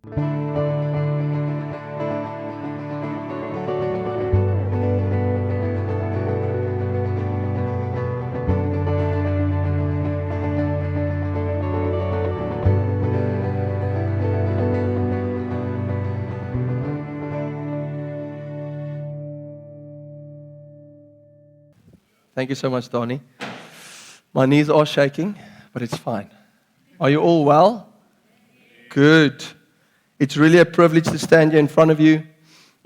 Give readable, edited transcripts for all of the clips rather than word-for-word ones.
Thank you so much, Donnie. My knees are shaking, but it's fine. Are you all well? Good. It's really a privilege to stand here in front of you.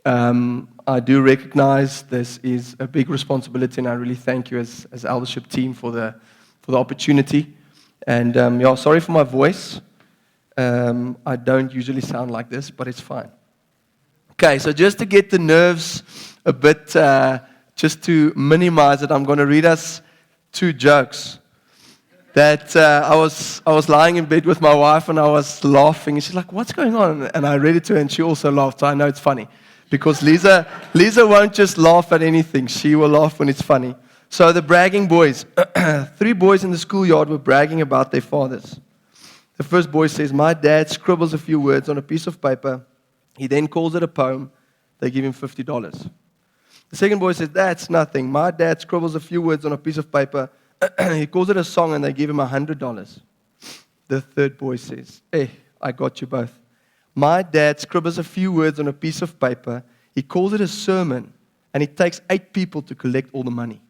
I do recognize this is a big responsibility, and I really thank you as eldership team for the opportunity. And sorry for my voice. I don't usually sound like this, but it's fine. Okay, so just to get the nerves a bit, just to minimize it, I'm going to read us 2 jokes. That I was lying in bed with my wife and I was laughing. And she's like, "What's going on?" And I read it to her and she also laughed. So I know it's funny. Because Lisa won't just laugh at anything. She will laugh when it's funny. So the bragging boys. 3 boys in the schoolyard were bragging about their fathers. The first boy says, "My dad scribbles a few words on a piece of paper. He then calls it a poem. They give him $50. The second boy says, "That's nothing. My dad scribbles a few words on a piece of paper. He calls it a song and they give him $100. The third boy says, "Hey, I got you both. My dad scribbles a few words on a piece of paper. He calls it a sermon and it takes 8 people to collect all the money."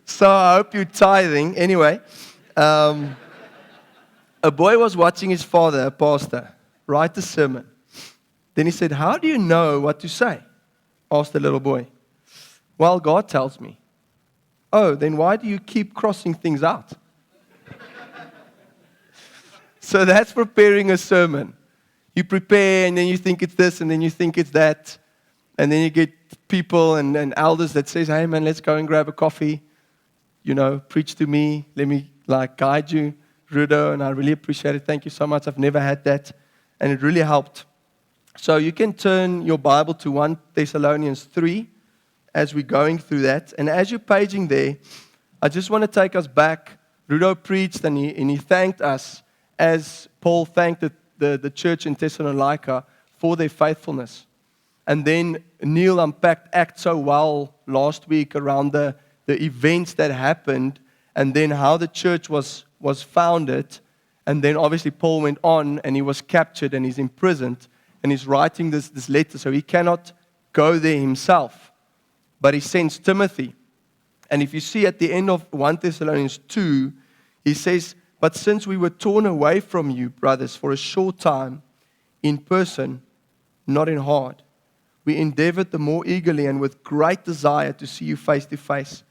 So I hope you're tithing. Anyway, a boy was watching his father, a pastor, write a sermon. Then he said, "How do you know what to say?" asked the little boy. "Well, God tells me." "Oh, then why do you keep crossing things out?" So that's preparing a sermon. You prepare and then you think it's this and then you think it's that. And then you get people and elders that says, "Hey man, let's go and grab a coffee. Preach to me. Let me guide you, Rudo." And I really appreciate it. Thank you so much. I've never had that. And it really helped. So you can turn your Bible to 1 Thessalonians 3 as we're going through that. And as you're paging there, I just want to take us back. Rudo preached and he thanked us as Paul thanked the church in Thessalonica for their faithfulness. And then Neil unpacked Acts so well last week around the events that happened and then how the church was founded. And then obviously Paul went on and he was captured and he's imprisoned. And he's writing this letter, so he cannot go there himself. But he sends Timothy. And if you see at the end of 1 Thessalonians 2, he says, "But since we were torn away from you, brothers, for a short time, in person, not in heart, we endeavored the more eagerly and with great desire to see you face to face,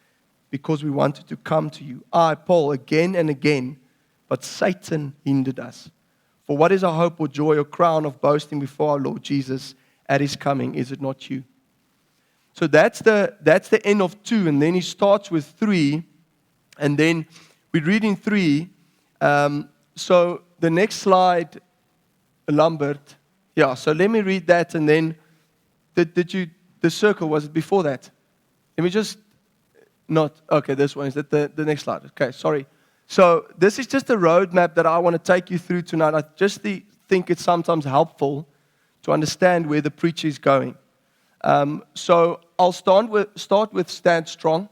because we wanted to come to you. I, Paul, again and again, but Satan hindered us. For what is our hope or joy or crown of boasting before our Lord Jesus at His coming? Is it not you?" So that's the end of 2, and then he starts with 3, and then we read in 3. So the next slide, Lambert. Yeah, so let me read that, and then the circle, was it before that? Let me just, okay, this one, is that the next slide? Okay, sorry. So this is just a roadmap that I want to take you through tonight. I just think it's sometimes helpful to understand where the preacher is going. So I'll start with stand strong.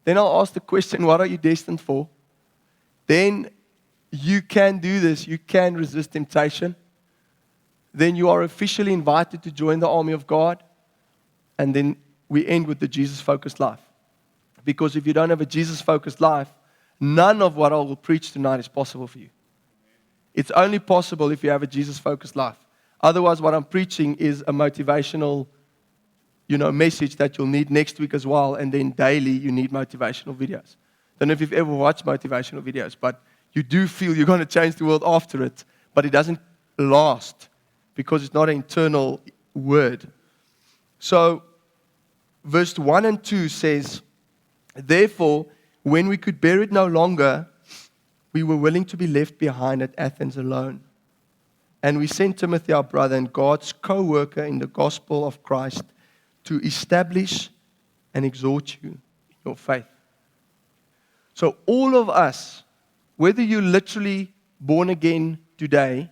Then I'll ask the question, what are you destined for? Then you can do this. You can resist temptation. Then you are officially invited to join the army of God. And then we end with the Jesus-focused life. Because if you don't have a Jesus-focused life, none of what I will preach tonight is possible for you. It's only possible if you have a Jesus-focused life. Otherwise, what I'm preaching is a motivational, message that you'll need next week as well, and then daily you need motivational videos. Don't know if you've ever watched motivational videos, but you do feel you're going to change the world after it, but it doesn't last because it's not an internal word. So, verse 1 and 2 says, "Therefore, when we could bear it no longer, we were willing to be left behind at Athens alone. And we sent Timothy, our brother and God's co-worker in the gospel of Christ, to establish and exhort you in your faith." So all of us, whether you're literally born again today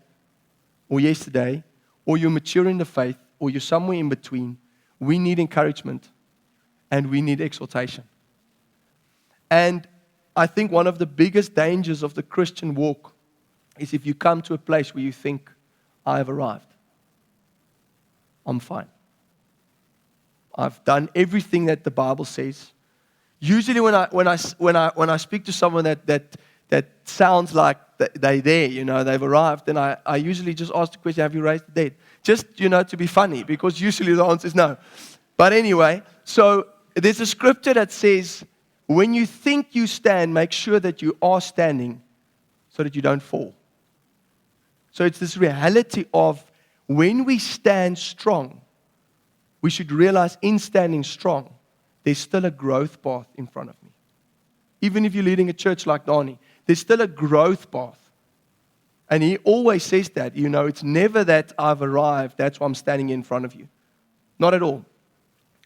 or yesterday, or you're mature in the faith, or you're somewhere in between, we need encouragement and we need exhortation. And I think one of the biggest dangers of the Christian walk is if you come to a place where you think, I have arrived. I'm fine. I've done everything that the Bible says. Usually when I speak to someone that sounds like they're there, they've arrived, then I usually just ask the question, have you raised the dead? Just, to be funny, because usually the answer is no. But anyway, so there's a scripture that says, when you think you stand, make sure that you are standing so that you don't fall. So it's this reality of when we stand strong, we should realize in standing strong, there's still a growth path in front of me. Even if you're leading a church like Donnie, there's still a growth path. And he always says that, it's never that I've arrived, that's why I'm standing in front of you. Not at all.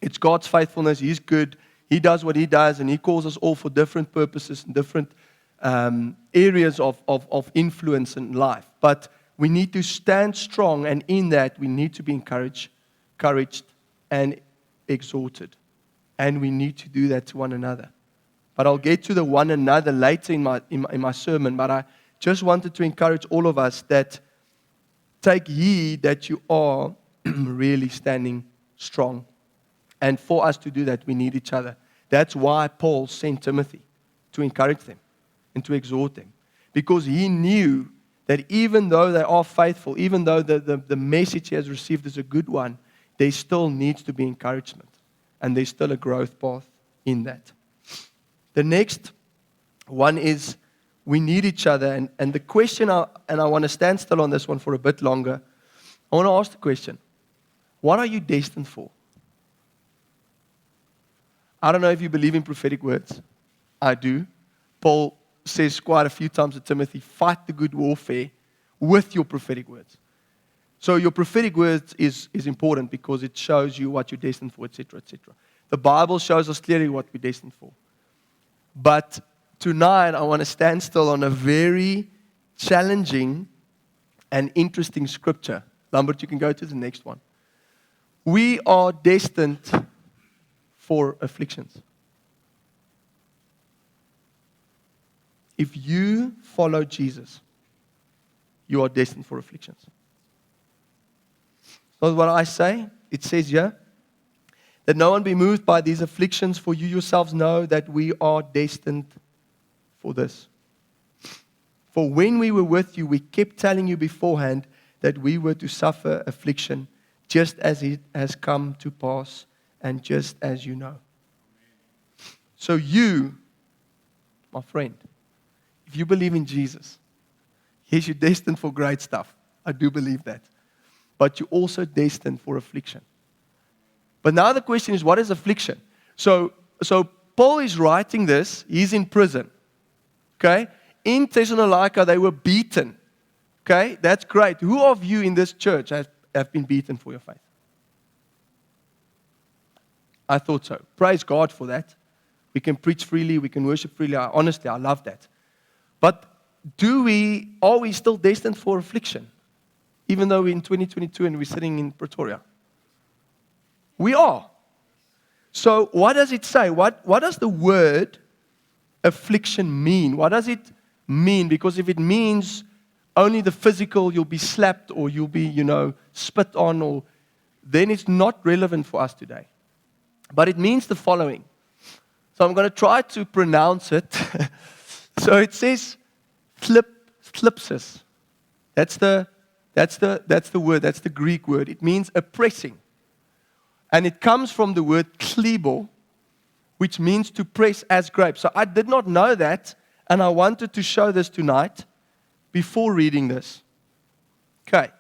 It's God's faithfulness, He's good, He does what He does, and He calls us all for different purposes and different areas of influence in life. But we need to stand strong, and in that we need to be encouraged and exhorted. And we need to do that to one another. But I'll get to the one another later in my sermon. But I just wanted to encourage all of us that take heed that you are really standing strong. And for us to do that, we need each other. That's why Paul sent Timothy, to encourage them and to exhort them. Because he knew that even though they are faithful, even though the message he has received is a good one, there still needs to be encouragement. And there's still a growth path in that. The next one is we need each other. And the question, and I want to stand still on this one for a bit longer. I want to ask the question, what are you destined for? I don't know if you believe in prophetic words. I do. Paul says quite a few times to Timothy, fight the good warfare with your prophetic words. So your prophetic words is important because it shows you what you're destined for, etc., etc. The Bible shows us clearly what we're destined for. But tonight, I want to stand still on a very challenging and interesting scripture. Lambert, you can go to the next one. We are destined for afflictions. If you follow Jesus, you are destined for afflictions. Not what I say. It says here, that no one be moved by these afflictions, for you yourselves know that we are destined for this. For when we were with you, we kept telling you beforehand that we were to suffer affliction, just as it has come to pass, and just as you know. So you, my friend, if you believe in Jesus, yes, you're destined for great stuff. I do believe that. But you're also destined for affliction. But now the question is, what is affliction? So Paul is writing this. He's in prison. Okay? In Thessalonica, they were beaten. Okay? That's great. Who of you in this church have been beaten for your faith? I thought so. Praise God for that. We can preach freely. We can worship freely. Honestly, I love that. But are we still destined for affliction? Even though we're in 2022 and we're sitting in Pretoria. We are. So what does it say? What does the word affliction mean? What does it mean? Because if it means only the physical, you'll be slapped or you'll be, spit on, then it's not relevant for us today. But it means the following. So I'm going to try to pronounce it. So it says thlipsis. That's the word. That's the Greek word. It means oppressing. And it comes from the word klebo, which means to press as grapes. So I did not know that, and I wanted to show this tonight before reading this. Okay.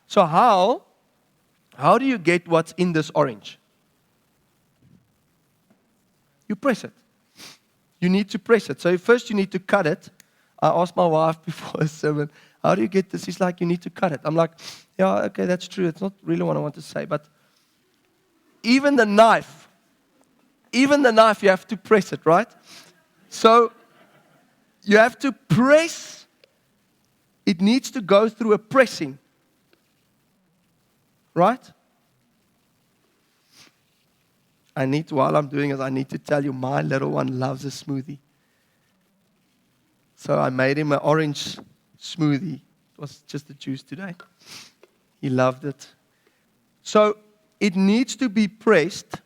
So how do you get what's in this orange? You press it. You need to press it. So first you need to cut it. I asked my wife before the sermon, how do you get this? She's like, you need to cut it. I'm like, yeah, okay, that's true. It's not really what I want to say. But even the knife, you have to press it, right? So You have to press. It needs to go through a pressing. Right? While I'm doing it, I need to tell you, my little one loves a smoothie. So I made him an orange smoothie. It was just the juice today. He loved it. So it needs to be pressed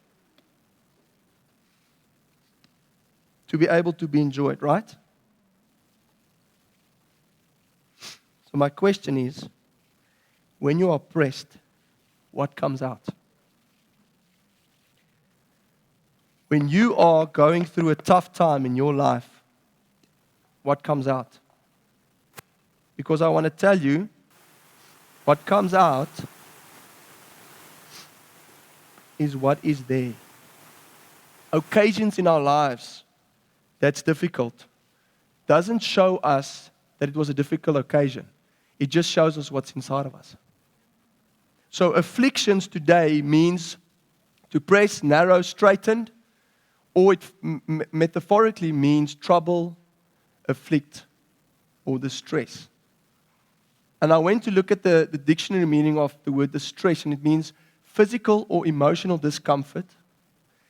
to be able to be enjoyed, right? So my question is, when you are pressed, what comes out? When you are going through a tough time in your life, what comes out? Because I want to tell you, what comes out is what is there. Occasions in our lives that's difficult doesn't show us that it was a difficult occasion. It just shows us what's inside of us. So afflictions today means to press, narrow, straightened, or it metaphorically means trouble, afflict, or distress. And I went to look at the dictionary meaning of the word distress, and it means physical or emotional discomfort,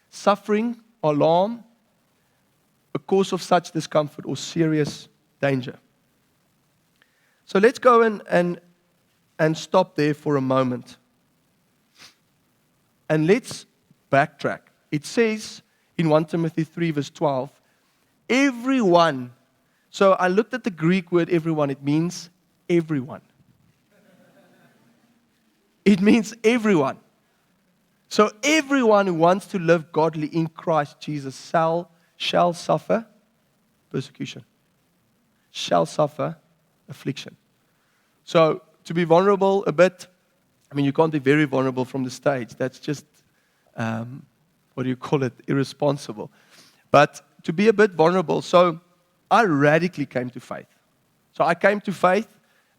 suffering, alarm, a cause of such discomfort, or serious danger. So let's go and stop there for a moment. And let's backtrack. It says in 1 Timothy 3 verse 12, everyone. So I looked at the Greek word everyone. It means everyone. It means everyone. So everyone who wants to live godly in Christ Jesus shall suffer persecution. Shall suffer affliction. So to be vulnerable a bit, I mean, you can't be very vulnerable from the stage. That's just, irresponsible. But to be a bit vulnerable, so I radically came to faith. So I came to faith,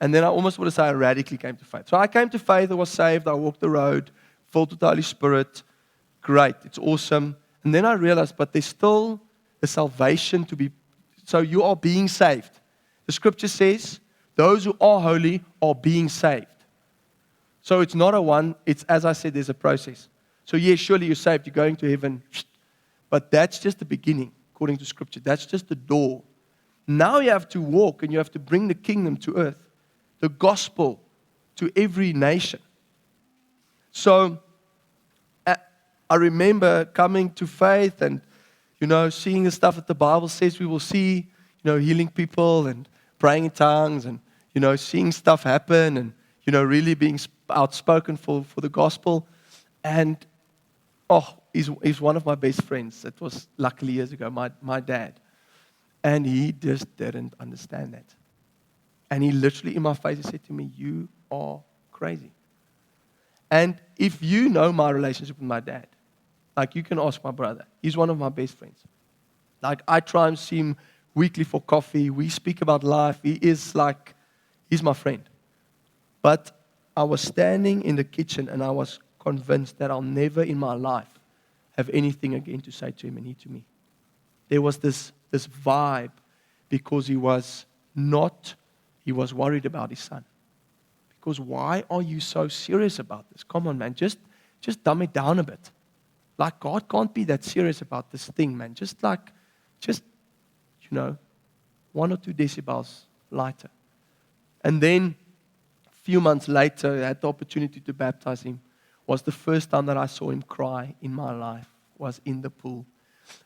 and then I almost want to say I radically came to faith. So I came to faith, I was saved, I walked the road, filled with the Holy Spirit. Great, it's awesome. And then I realized, but there's still a salvation to be, so you are being saved. The scripture says, those who are holy are being saved. So it's not a one, it's, as I said, there's a process. So yes, surely you're saved, you're going to heaven. But that's just the beginning, according to scripture. That's just the door. Now you have to walk and you have to bring the kingdom to earth, the gospel to every nation. So I remember coming to faith and, seeing the stuff that the Bible says we will see, healing people and praying in tongues and, seeing stuff happen and, really being outspoken for the gospel. And, he's one of my best friends. That was luckily years ago, my dad. And he just didn't understand that. And he literally in my face, he said to me, you are crazy. And if you know my relationship with my dad, like you can ask my brother. He's one of my best friends. Like I try and see him weekly for coffee. We speak about life. He's my friend. But I was standing in the kitchen and I was convinced that I'll never in my life have anything again to say to him and he to me. There was this vibe because he was worried about his son. Because why are you so serious about this? Come on, man, just dumb it down a bit. Like God can't be that serious about this thing, man. Just 1 or 2 decibels lighter. And then a few months later, I had the opportunity to baptize him. Was the first time that I saw him cry in my life, was in the pool.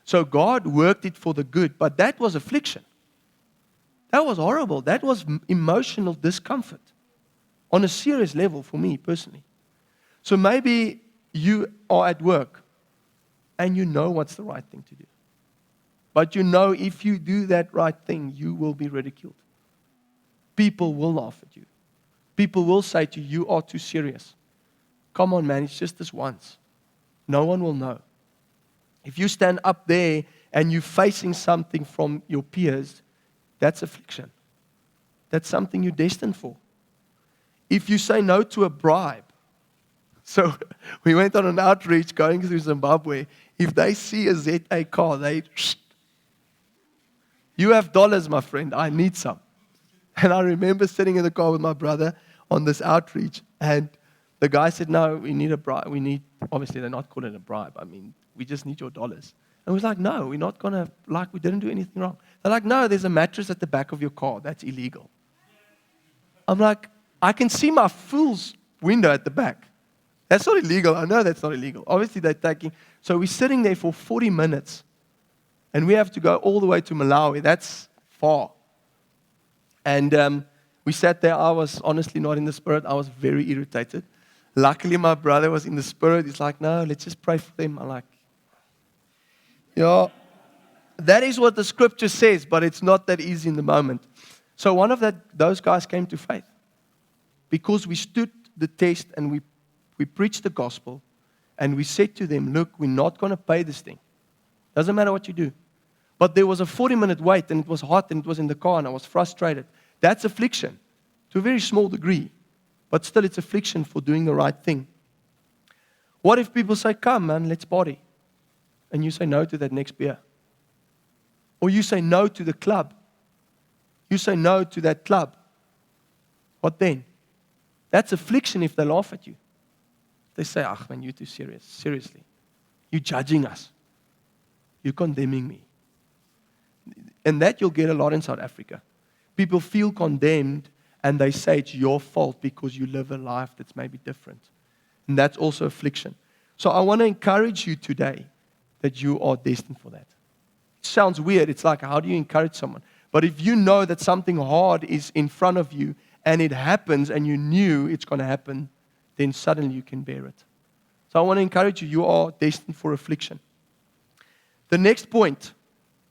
So God worked it for the good, but that was affliction. That was horrible. That was emotional discomfort on a serious level for me personally. So maybe you are at work and you know what's the right thing to do. But if you do that right thing, you will be ridiculed. People will laugh at you. People will say to you, you are too serious. Come on, man, it's just this once. No one will know. If you stand up there and you're facing something from your peers, that's affliction. That's something you're destined for. If you say no to a bribe, so we went on an outreach going through Zimbabwe. If they see a ZA car, You have dollars, my friend. I need some. And I remember sitting in the car with my brother on this outreach, and the guy said, no, we need a bribe. Obviously, they're not calling it a bribe. I mean, we just need your dollars. And we're like, no, we're not going to, we didn't do anything wrong. They're like, no, there's a mattress at the back of your car. That's illegal. I'm like, I can see my fool's window at the back. That's not illegal. I know that's not illegal. Obviously, they're taking. So we're sitting there for 40 minutes, and we have to go all the way to Malawi. That's far. And we sat there. I was honestly not in the spirit. I was very irritated. Luckily, my brother was in the spirit. He's like, no, let's just pray for them. I'm like, yeah, that is what the scripture says, but it's not that easy in the moment. So one of those guys came to faith because we stood the test and we preached the gospel, and we said to them, look, we're not going to pay this thing. Doesn't matter what you do. But there was a 40-minute wait, and it was hot, and it was in the car, and I was frustrated. That's affliction to a very small degree, but still it's affliction for doing the right thing. What if people say, come, man, let's party? And you say no to that next beer. Or you say no to the club. You say no to that club. What then? That's affliction if they laugh at you. They say, man, you're too serious. Seriously. You're judging us. You're condemning me. And that you'll get a lot in South Africa. People feel condemned and they say it's your fault because you live a life that's maybe different. And that's also affliction. So I want to encourage you today that you are destined for that. It sounds weird. It's like, how do you encourage someone? But if you know that something hard is in front of you and it happens and you knew it's going to happen, then suddenly you can bear it. So I want to encourage you, you are destined for affliction. The next point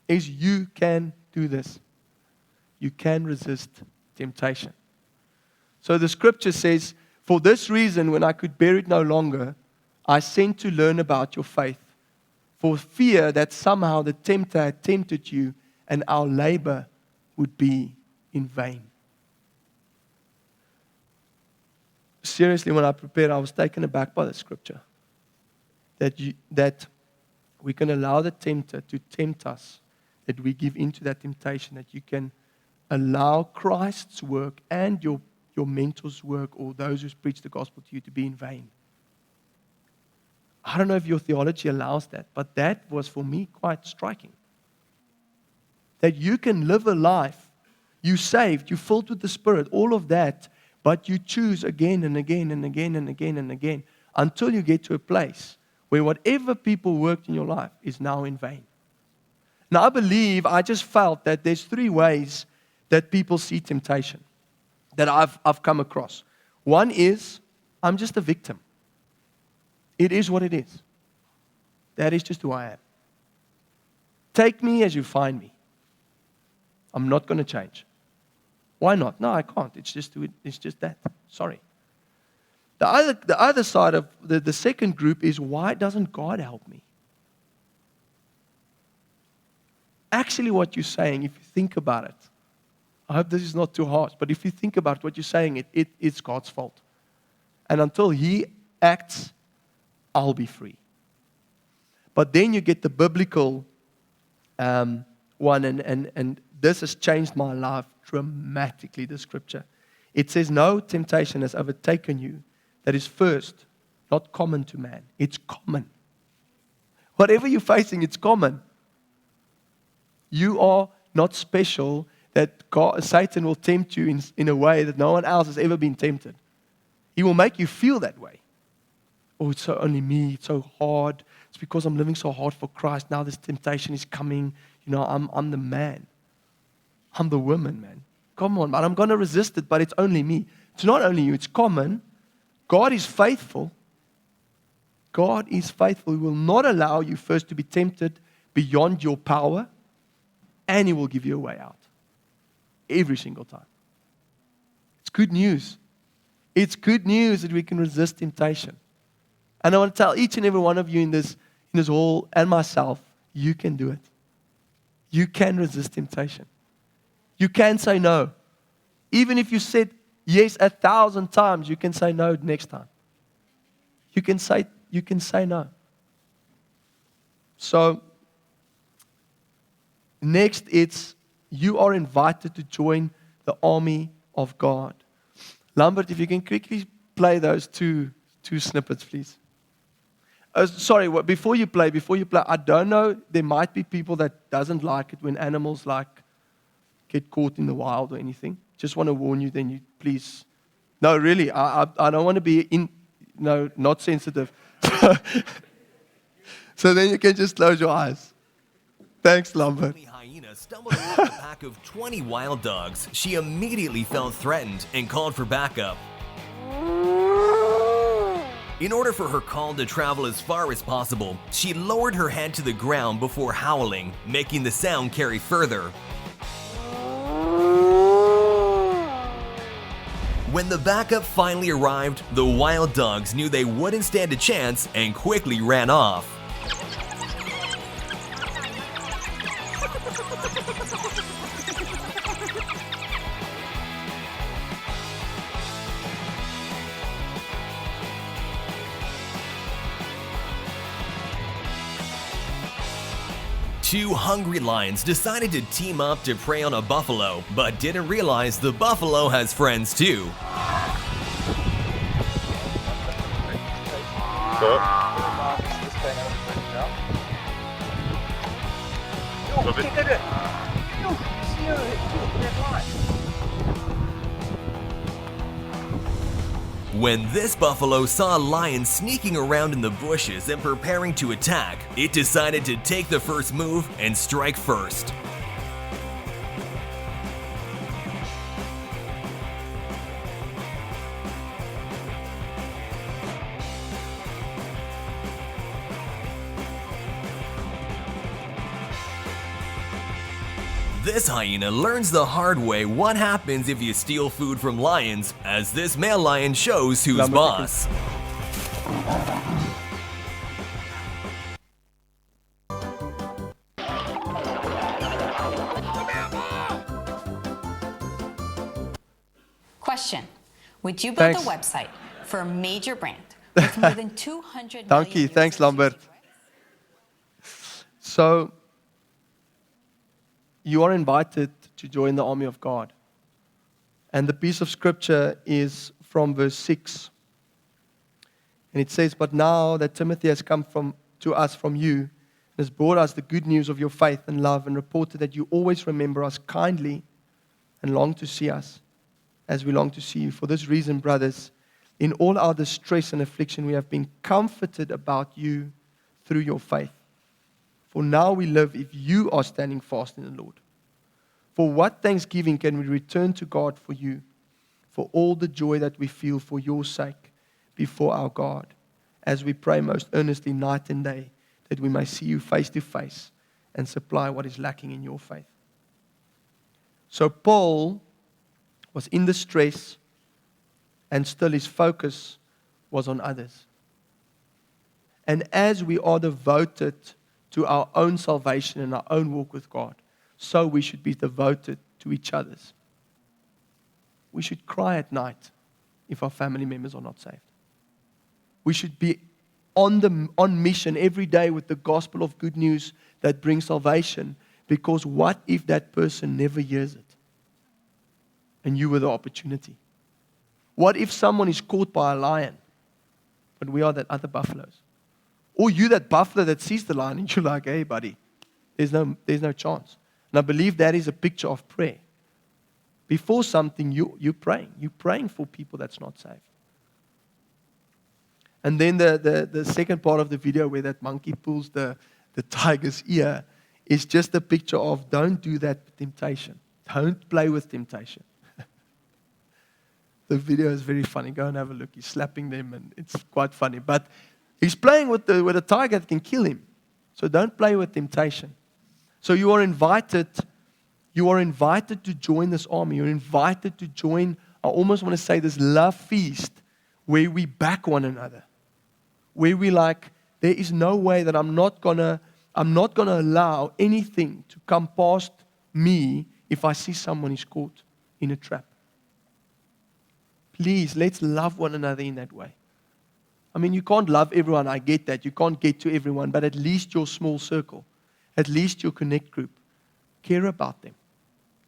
is you can do this. You can resist temptation. So the scripture says, for this reason, when I could bear it no longer, I sent to learn about your faith, for fear that somehow the tempter had tempted you and our labor would be in vain. Seriously, when I prepared, I was taken aback by the scripture. That we can allow the tempter to tempt us, that we give into that temptation, that you can allow Christ's work and your mentor's work or those who preach the gospel to you to be in vain. I don't know if your theology allows that, but that was for me quite striking. That you can live a life, you're saved, you're filled with the Spirit, all of that, but you choose again and again and again and again and again until you get to a place where whatever people worked in your life is now in vain. Now I just felt that there's 3 ways that people see temptation that I've come across. One is, I'm just a victim. It is what it is. That is just who I am. Take me as you find me. I'm not going to change. Why not? No, I can't. It's just that. Sorry. The other side of the second group is, why doesn't God help me? Actually, what you're saying, if you think about it, I hope this is not too harsh, but if you think about what you're saying, it's God's fault. And until He acts, I'll be free. But then you get the biblical one, and this has changed my life dramatically, the scripture. It says, no temptation has overtaken you that is first not common to man. It's common. Whatever you're facing, it's common. You are not special, that Satan will tempt you in a way that no one else has ever been tempted. He will make you feel that way. Oh, it's so only me. It's so hard. It's because I'm living so hard for Christ. Now this temptation is coming. You know, I'm the man. I'm the woman, man. Come on, man. I'm going to resist it, but it's only me. It's not only you. It's common. God is faithful. God is faithful. He will not allow you first to be tempted beyond your power, and He will give you a way out. Every single time. It's good news. It's good news that we can resist temptation. And I want to tell each and every one of you in this hall and myself, you can do it. You can resist temptation. You can say no. Even if you said yes 1,000 times, you can say no next time. You can say no. So, next it's you are invited to join the army of God. Lambert, if you can quickly play those two snippets, please. Sorry, before you play, I don't know, there might be people that doesn't like it when animals get caught in the wild or anything. Just want to warn you, then you please. No, really, I don't want to be not sensitive. So then you can just close your eyes. Thanks, Lambert. Hyena stumbled upon a pack of 20 wild dogs. She immediately felt threatened and called for backup. In order for her call to travel as far as possible, she lowered her head to the ground before howling, making the sound carry further. When the backup finally arrived, the wild dogs knew they wouldn't stand a chance and quickly ran off. Two hungry lions decided to team up to prey on a buffalo, but didn't realize the buffalo has friends too. When this buffalo saw a lion sneaking around in the bushes and preparing to attack, it decided to take the first move and strike first. This hyena learns the hard way what happens if you steal food from lions, as this male lion shows who's boss. Question: would you build a website for a major brand with more than 200 Thank you. Thanks, Lambert. So, you are invited to join the army of God. And the piece of scripture is from verse 6. And it says, "But now that Timothy has come to us from you, and has brought us the good news of your faith and love, and reported that you always remember us kindly and long to see us, as we long to see you. For this reason, brothers, in all our distress and affliction, we have been comforted about you through your faith. For now we live if you are standing fast in the Lord. For what thanksgiving can we return to God for you, for all the joy that we feel for your sake before our God, as we pray most earnestly night and day, that we may see you face to face and supply what is lacking in your faith." So Paul was in distress, and still his focus was on others. And as we are devoted to our own salvation and our own walk with God, so we should be devoted to each other's. We should cry at night if our family members are not saved. We should be on mission every day with the gospel of good news that brings salvation, because what if that person never hears it and you were the opportunity? What if someone is caught by a lion, but we are that other buffaloes? Or you that buffalo that sees the lion and you're like, "Hey buddy, there's no chance." And I believe that is a picture of prayer. Before something, you're praying. You're praying for people that's not saved. And then the second part of the video where that monkey pulls the tiger's ear is just a picture of don't do that with temptation. Don't play with temptation. The video is very funny. Go and have a look. He's slapping them and it's quite funny. But he's playing with a tiger that can kill him. So don't play with temptation. So you are invited to join this army. You're invited to join, I almost want to say, this love feast where we back one another. Where we like, there is no way that I'm not gonna allow anything to come past me if I see someone is caught in a trap. Please, let's love one another in that way. I mean, you can't love everyone, I get that. You can't get to everyone, but at least your small circle, at least your connect group, care about them.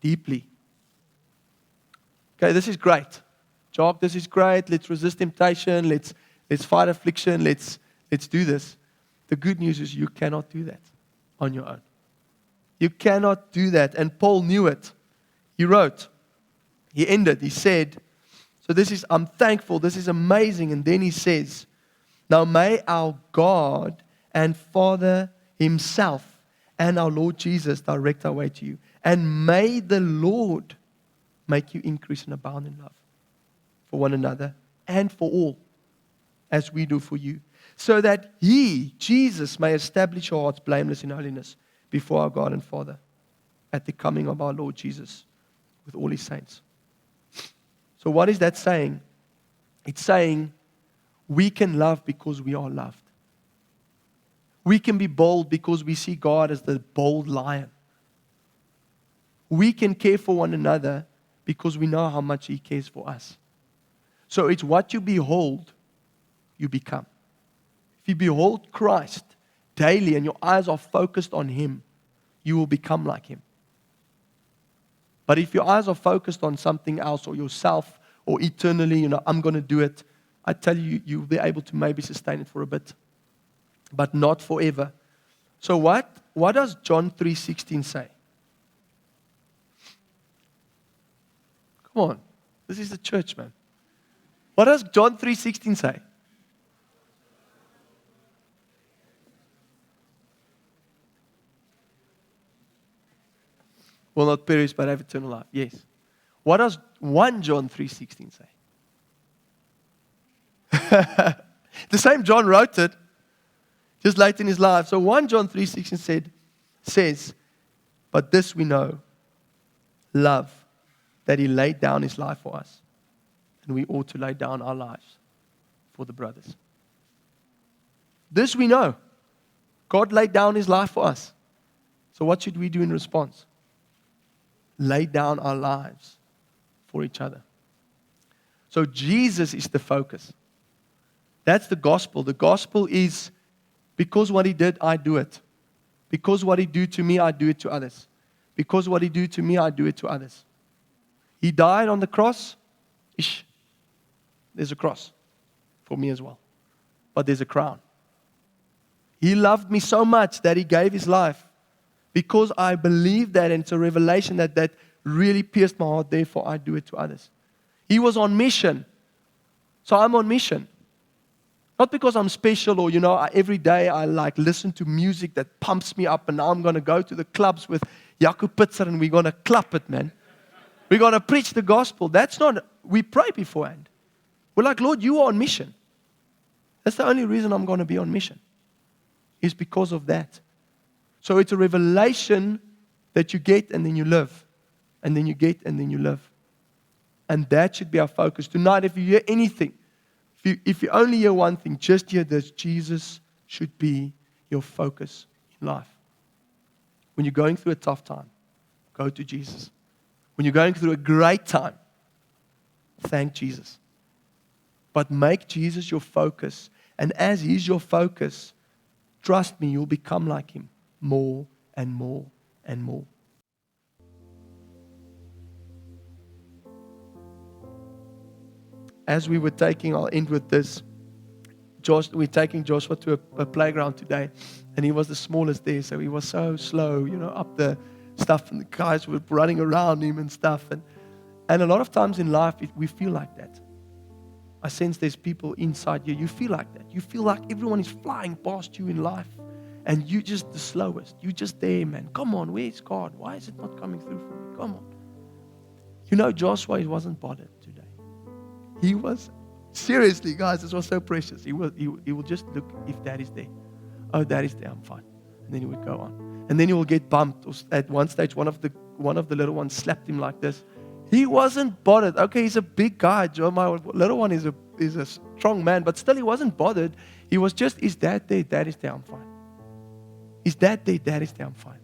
deeply. Okay, this is great. Job, this is great. Let's resist temptation. Let's fight affliction. Let's do this. The good news is you cannot do that on your own. You cannot do that. And Paul knew it. He wrote, he ended, he said, so I'm thankful, this is amazing. And then he says, now may our God and Father himself and our Lord Jesus direct our way to you. And may the Lord make you increase and abound in love for one another and for all, as we do for you, so that he, Jesus, may establish your hearts blameless in holiness before our God and Father at the coming of our Lord Jesus with all his saints. So what is that saying? It's saying we can love because we are loved. We can be bold because we see God as the bold lion. We can care for one another because we know how much he cares for us. So it's what you behold, you become. If you behold Christ daily and your eyes are focused on him, you will become like him. But if your eyes are focused on something else or yourself or eternally, I'm going to do it, I tell you, you'll be able to maybe sustain it for a bit, but not forever. So what does John 3:16 say? Come on. This is the church, man. What does John 3:16 say? Will not perish but have eternal life. Yes. What does 1 John 3:16 say? The same John wrote it just late in his life. So 1 John 3:16 says, but this we know, love, that he laid down his life for us. And we ought to lay down our lives for the brothers. This we know. God laid down his life for us. So what should we do in response? Lay down our lives for each other. So Jesus is the focus. That's the gospel. The gospel is because what he did, I do it. Because what he do to me, I do it to others. Because what he do to me, I do it to others. He died on the cross. There's a cross for me as well. But there's a crown. He loved me so much that he gave his life. Because I believe that, and it's a revelation that really pierced my heart, therefore I do it to others. He was on mission. So I'm on mission. Not because I'm special or, every day I listen to music that pumps me up and now I'm going to go to the clubs with Jaco Pitzer and we're going to clap it, man. We're going to preach the gospel. That's not, we pray beforehand. We're like, Lord, you are on mission. That's the only reason I'm going to be on mission. Is because of that. So it's a revelation that you get and then you live. And then you get and then you live. And that should be our focus. Tonight, if you hear anything, if you only hear one thing, just hear this. Jesus should be your focus in life. When you're going through a tough time, go to Jesus. When you're going through a great time, thank Jesus. But make Jesus your focus. And as he's your focus, trust me, you'll become like him. More and more and more. As we were taking, I'll end with this. We're taking Joshua to a playground today, and he was the smallest there, so he was so slow, up the stuff, and the guys were running around him and stuff. And a lot of times in life, we feel like that. I sense there's people inside you feel like that. You feel like everyone is flying past you in life. And you're just the slowest. You're just there, man. Come on, where's God? Why is it not coming through for me? Come on. Joshua, he wasn't bothered today. He was, seriously, guys, this was so precious. He will just look if Dad is there. Oh, Dad is there, I'm fine. And then he would go on. And then he will get bumped. At one stage, one of the little ones slapped him like this. He wasn't bothered. Okay, he's a big guy. Joe, my little one is a strong man, but still he wasn't bothered. He was just, is Dad there? Dad is there, I'm fine. Is Dad there? Dad is there, I'm fine.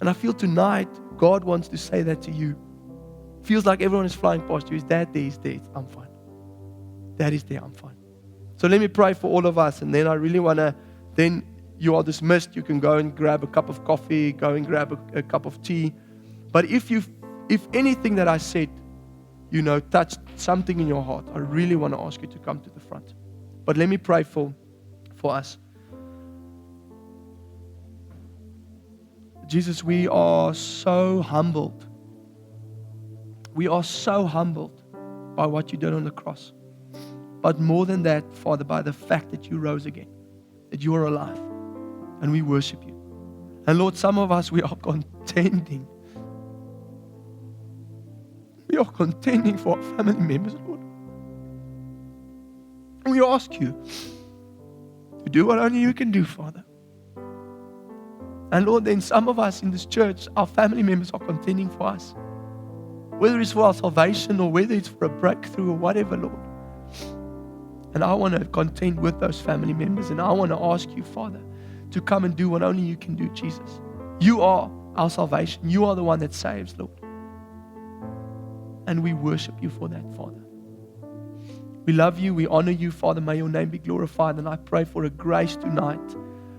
And I feel tonight, God wants to say that to you. Feels like everyone is flying past you. Is Dad there? He's there, I'm fine. Dad is there, I'm fine. So let me pray for all of us, and then I really want to, then you are dismissed. You can go and grab a cup of coffee, go and grab a cup of tea. But if you if anything that I said, touched something in your heart, I really want to ask you to come to the front. But let me pray for us. Jesus, we are so humbled. We are so humbled by what you did on the cross. But more than that, Father, by the fact that you rose again, that you are alive, and we worship you. And Lord, some of us, we are contending. We are contending for our family members, Lord. And we ask you to do what only you can do, Father. And Lord, then some of us in this church, our family members are contending for us. Whether it's for our salvation or whether it's for a breakthrough or whatever, Lord. And I want to contend with those family members. And I want to ask you, Father, to come and do what only you can do, Jesus. You are our salvation. You are the one that saves, Lord. And we worship you for that, Father. We love you. We honor you, Father. May your name be glorified. And I pray for a grace tonight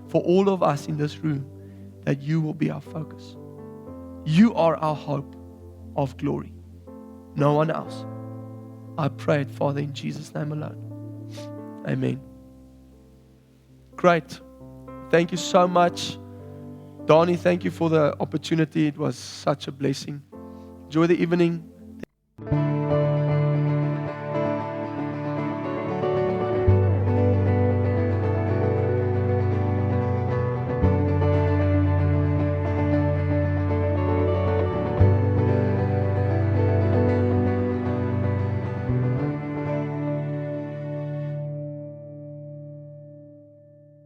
for all of us in this room, that you will be our focus. You are our hope of glory. No one else. I pray it, Father, in Jesus' name alone. Amen. Great. Thank you so much. Donnie, thank you for the opportunity. It was such a blessing. Enjoy the evening.